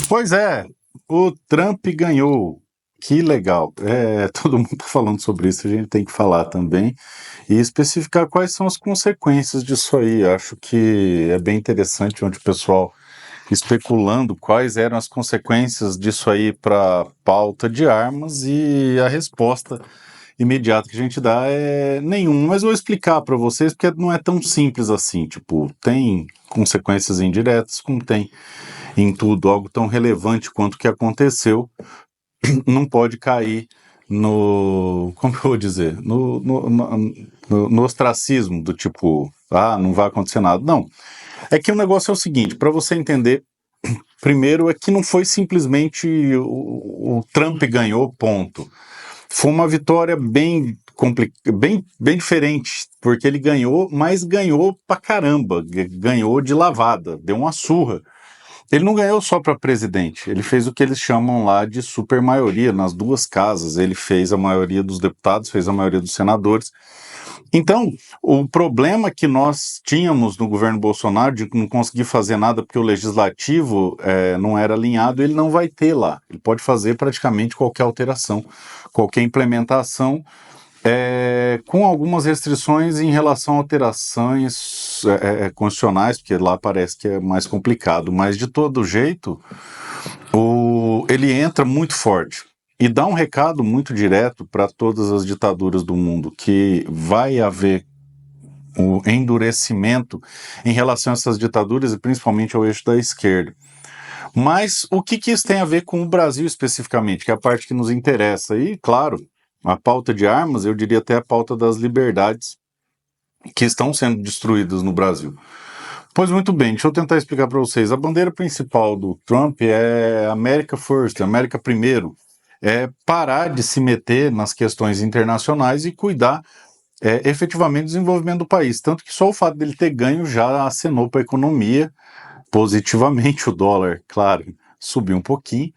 Pois é, o Trump ganhou. Que legal. Todo mundo está falando sobre isso, a gente tem que falar também e especificar quais são as consequências disso aí. Acho que é bem interessante onde o pessoal especulando quais eram as consequências disso aí para a pauta de armas e a resposta imediata que a gente dá é nenhum, mas eu vou explicar para vocês porque não é tão simples assim, tipo, tem consequências indiretas, como tem em tudo, algo tão relevante quanto o que aconteceu, não pode cair no, como eu vou dizer, no ostracismo do tipo, não vai acontecer nada. Não, é que o negócio é o seguinte, para você entender, primeiro é que não foi simplesmente o Trump ganhou, ponto. Foi uma vitória bem diferente, porque ele ganhou, mas ganhou pra caramba, ganhou de lavada, deu uma surra. Ele não ganhou só para presidente, ele fez o que eles chamam lá de supermaioria nas duas casas. Ele fez a maioria dos deputados, fez a maioria dos senadores. Então, o problema que nós tínhamos no governo Bolsonaro de não conseguir fazer nada porque o legislativo não era alinhado, ele não vai ter lá. Ele pode fazer praticamente qualquer alteração, qualquer implementação, com algumas restrições em relação a alterações constitucionais, porque lá parece que é mais complicado, mas de todo jeito, ele entra muito forte e dá um recado muito direto para todas as ditaduras do mundo, que vai haver o endurecimento em relação a essas ditaduras e principalmente ao eixo da esquerda. Mas o que isso tem a ver com o Brasil especificamente, que é a parte que nos interessa? E, claro, a pauta de armas, eu diria até a pauta das liberdades que estão sendo destruídas no Brasil. Pois muito bem, deixa eu tentar explicar para vocês. A bandeira principal do Trump é America First, América Primeiro. É parar de se meter nas questões internacionais e cuidar efetivamente do desenvolvimento do país. Tanto que só o fato dele ter ganho já acenou para a economia positivamente. O dólar, claro, subiu um pouquinho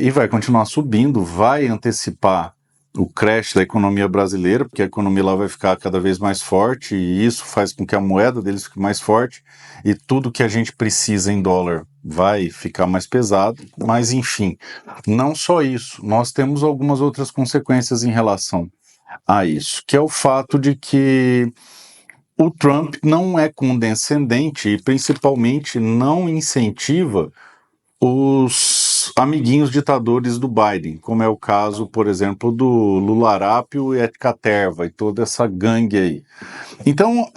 e vai continuar subindo, vai antecipar o crash da economia brasileira, porque a economia lá vai ficar cada vez mais forte e isso faz com que a moeda deles fique mais forte e tudo que a gente precisa em dólar vai ficar mais pesado, mas enfim, não só isso, nós temos algumas outras consequências em relação a isso, que é o fato de que o Trump não é condescendente e principalmente não incentiva os amiguinhos ditadores do Biden, como é o caso, por exemplo, do Lularápio e Etcaterva e toda essa gangue aí. Então,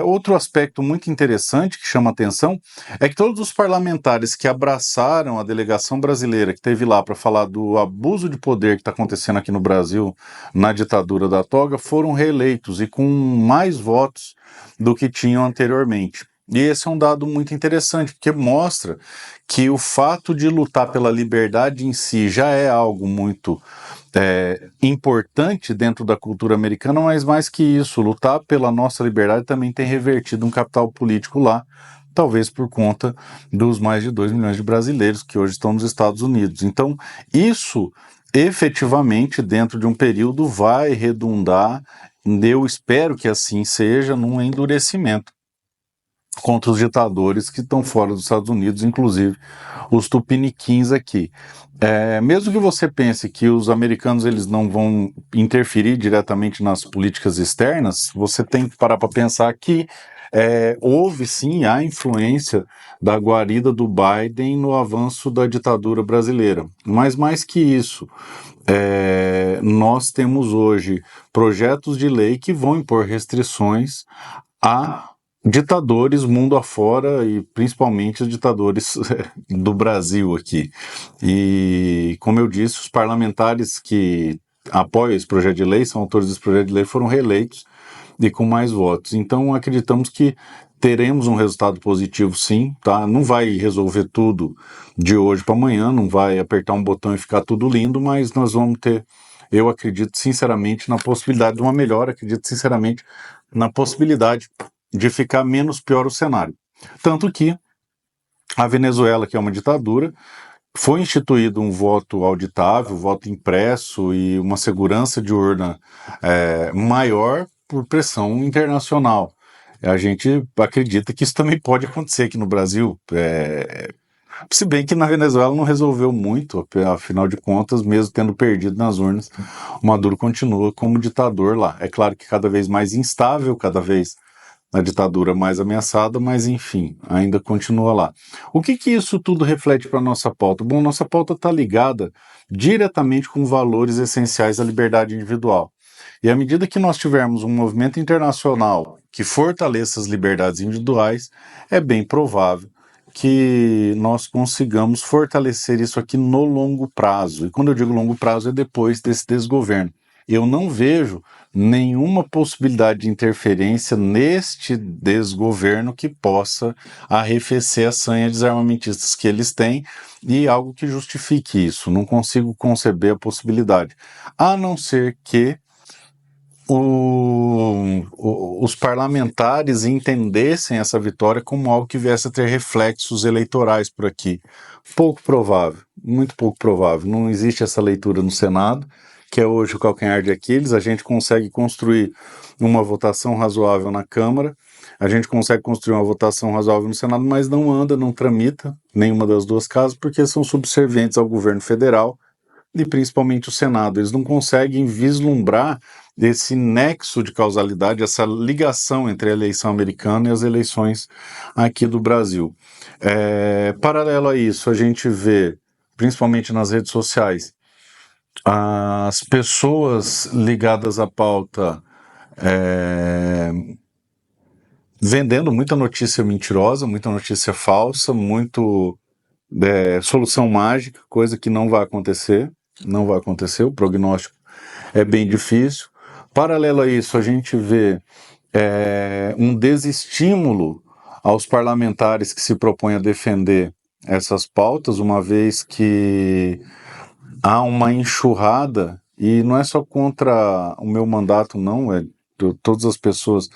outro aspecto muito interessante que chama atenção é que todos os parlamentares que abraçaram a delegação brasileira que teve lá para falar do abuso de poder que está acontecendo aqui no Brasil na ditadura da toga foram reeleitos e com mais votos do que tinham anteriormente. E esse é um dado muito interessante, porque mostra que o fato de lutar pela liberdade em si já é algo muito importante dentro da cultura americana, mas mais que isso, lutar pela nossa liberdade também tem revertido um capital político lá, talvez por conta dos mais de 2 milhões de brasileiros que hoje estão nos Estados Unidos. Então, isso efetivamente, dentro de um período, vai redundar, eu espero que assim seja, num endurecimento contra os ditadores que estão fora dos Estados Unidos, inclusive os tupiniquins aqui. Mesmo que você pense que os americanos eles não vão interferir diretamente nas políticas externas, você tem que parar para pensar que houve sim a influência da guarida do Biden no avanço da ditadura brasileira. Mas mais que isso, nós temos hoje projetos de lei que vão impor restrições a ditadores mundo afora e principalmente os ditadores do Brasil aqui. E, como eu disse, os parlamentares que apoiam esse projeto de lei, são autores desse projeto de lei, foram reeleitos e com mais votos. Então, acreditamos que teremos um resultado positivo sim, tá? Não vai resolver tudo de hoje para amanhã, não vai apertar um botão e ficar tudo lindo, mas nós vamos ter, eu acredito sinceramente na possibilidade de uma melhora, acredito sinceramente na possibilidade de ficar menos pior o cenário. Tanto que a Venezuela, que é uma ditadura, foi instituído um voto auditável, voto impresso e uma segurança de urna maior por pressão internacional. A gente acredita que isso também pode acontecer aqui no Brasil. Se bem que na Venezuela não resolveu muito, afinal de contas, mesmo tendo perdido nas urnas, o Maduro continua como ditador lá. É claro que cada vez mais instável, cada vez a ditadura mais ameaçada, mas enfim, ainda continua lá. O que que isso tudo reflete para a nossa pauta? Bom, nossa pauta está ligada diretamente com valores essenciais da liberdade individual. E à medida que nós tivermos um movimento internacional que fortaleça as liberdades individuais, é bem provável que nós consigamos fortalecer isso aqui no longo prazo. E quando eu digo longo prazo, é depois desse desgoverno. Eu não vejo nenhuma possibilidade de interferência neste desgoverno que possa arrefecer a sanha desarmamentistas que eles têm e algo que justifique isso. Não consigo conceber a possibilidade. A não ser que os parlamentares entendessem essa vitória como algo que viesse a ter reflexos eleitorais por aqui. Pouco provável, muito pouco provável. Não existe essa leitura no Senado, que é hoje o calcanhar de Aquiles. A gente consegue construir uma votação razoável na Câmara, a gente consegue construir uma votação razoável no Senado, mas não anda, não tramita nenhuma das duas casas, porque são subservientes ao governo federal e principalmente o Senado. Eles não conseguem vislumbrar esse nexo de causalidade, essa ligação entre a eleição americana e as eleições aqui do Brasil. Paralelo a isso, a gente vê, principalmente nas redes sociais, as pessoas ligadas à pauta vendendo muita notícia mentirosa, muita notícia falsa, muito solução mágica, coisa que não vai acontecer. Não vai acontecer, o prognóstico é bem difícil. Paralelo a isso, a gente vê um desestímulo aos parlamentares que se propõem a defender essas pautas, uma vez que há uma enxurrada, e não é só contra o meu mandato, não, é de todas as pessoas,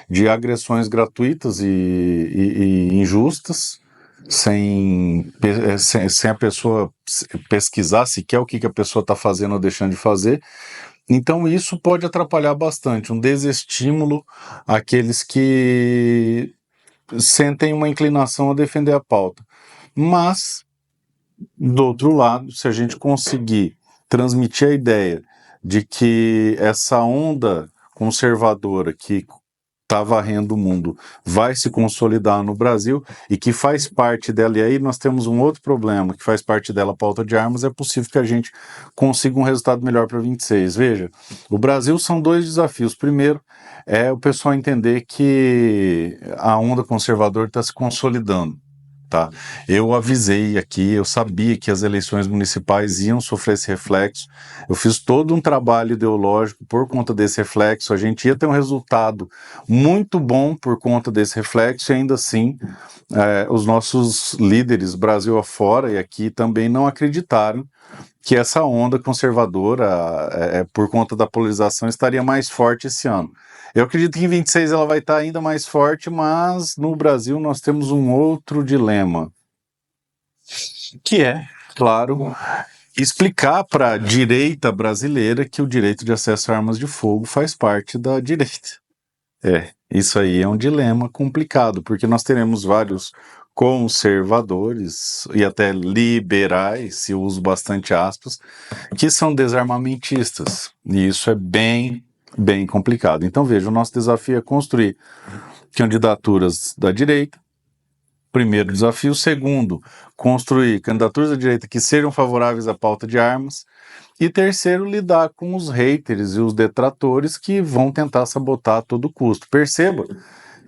de agressões gratuitas e injustas, sem a pessoa pesquisar sequer o que a pessoa está fazendo ou deixando de fazer. Então isso pode atrapalhar bastante, um desestímulo àqueles que sentem uma inclinação a defender a pauta. Mas, do outro lado, se a gente conseguir transmitir a ideia de que essa onda conservadora que está varrendo o mundo vai se consolidar no Brasil e que faz parte dela, e aí nós temos um outro problema, que faz parte dela a pauta de armas, é possível que a gente consiga um resultado melhor para 26. Veja, o Brasil são dois desafios. Primeiro, é o pessoal entender que a onda conservadora está se consolidando. Tá. Eu avisei aqui, eu sabia que as eleições municipais iam sofrer esse reflexo, eu fiz todo um trabalho ideológico por conta desse reflexo, a gente ia ter um resultado muito bom por conta desse reflexo, e ainda assim os nossos líderes, Brasil afora e aqui, também não acreditaram que essa onda conservadora, por conta da polarização, estaria mais forte esse ano. Eu acredito que em 26 ela vai estar ainda mais forte, mas no Brasil nós temos um outro dilema, que é, claro, explicar para a direita brasileira que o direito de acesso a armas de fogo faz parte da direita. Isso aí é um dilema complicado, porque nós teremos vários conservadores e até liberais, se eu uso bastante aspas, que são desarmamentistas, e isso é bem complicado. Então veja, o nosso desafio é construir candidaturas da direita, primeiro desafio. Segundo, construir candidaturas da direita que sejam favoráveis à pauta de armas. E terceiro, lidar com os haters e os detratores que vão tentar sabotar a todo custo. Perceba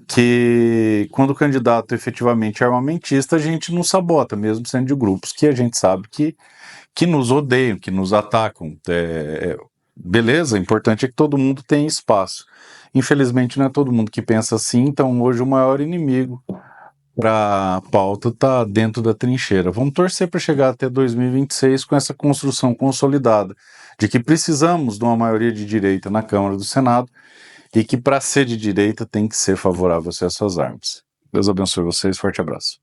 que quando o candidato efetivamente é armamentista, a gente não sabota, mesmo sendo de grupos que a gente sabe que nos odeiam, que nos atacam. Beleza, o importante é que todo mundo tenha espaço. Infelizmente não é todo mundo que pensa assim, então hoje o maior inimigo para a pauta está dentro da trincheira. Vamos torcer para chegar até 2026 com essa construção consolidada de que precisamos de uma maioria de direita na Câmara do Senado e que para ser de direita tem que ser favorável a acesso às armas. Deus abençoe vocês, forte abraço.